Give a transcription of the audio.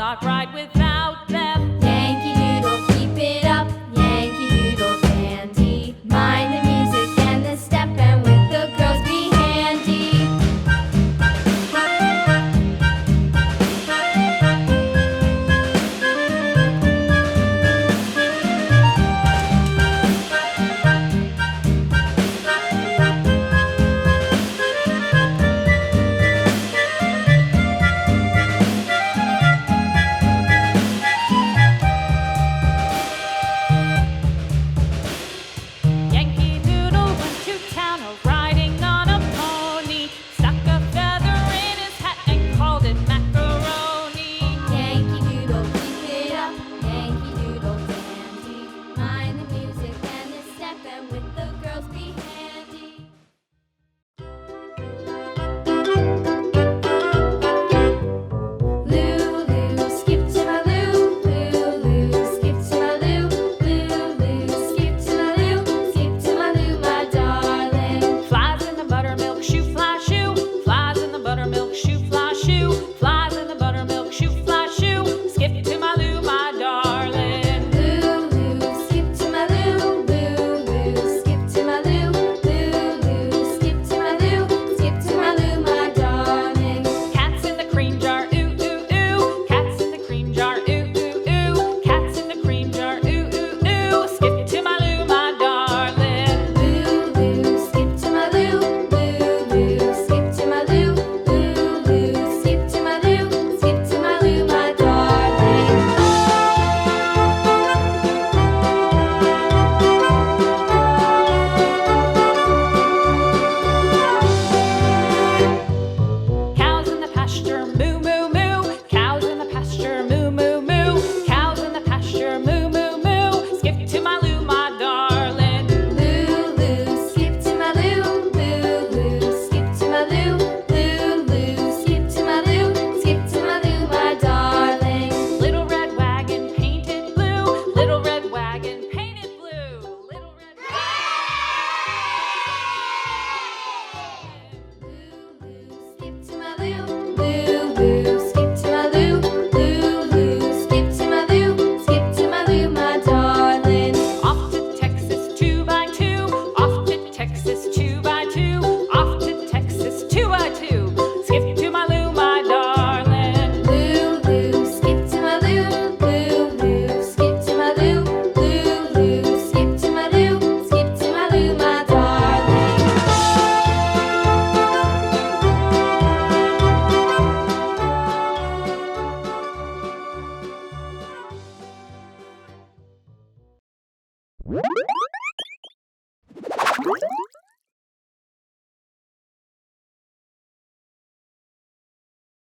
cannot ride without them. Yankee Doodle, keep it up. Yankee Doodle dandy. Mind the music and the step, and with the girls be handy. Yankee Doodle went to town riding on a pony, stuck a feather in his hat and called it macaroni. Yankee Doodle, keep it up. Yankee Doodle dandy. Mind the music and the step, and with the girls be handy. Lulu, skip to my Lou. Lulu, skip to my Lou. Lulu, skip to my Lou. Skip to my Lou, my darling. Flies in the buttermilk shoe, fly shoe. Flies in the buttermilk shoe, fly shoe. Flies in the buttermilk shoe, fly shoe. Skip to my Lou, my darling. Lulu, skip to my Lou. Lulu, skip to my Lou. Lulu, skip to my Lou. Skip to my Lou, my darling. Cats in the cream jar, ooh, ooh, ooh. Cats in the cream jar, ooh, ooh, ooh. Cats in the cream jar, ooh, ooh, ooh. Skip to my Lou, my darling. Lulu, skip to my Lou. Lulu, skip to my Lou. Lulu, skip to my Lou. Skip to my Lou, my darling. Cows in the pasture, moo, moo, moo. Cows in the pasture, moo, moo, moo. Cows in the pasture, moo, moo, moo. Skip to my Lou, my darling. Lulu, skip to my Lou. Lulu, skip to my Lou. Lulu, skip to my Lou. Skip to my Lou, my darling. Little red wagon painted blue. Little red wagon painted blue. Little red Lulu, skip to my Lou. Lulu, skip to my Lou. Lulu, skip to my Lou. Skip to my Lou, my darling. Off to Texas 2x2. Off to Texas 2x2. Off to Texas 2x2. Skip to my Lou, my darling. Lulu, skip to my Lou. Lulu, skip to my Lou. Lulu, skip to my Lou. Skip to my Lou, my darling. Woo!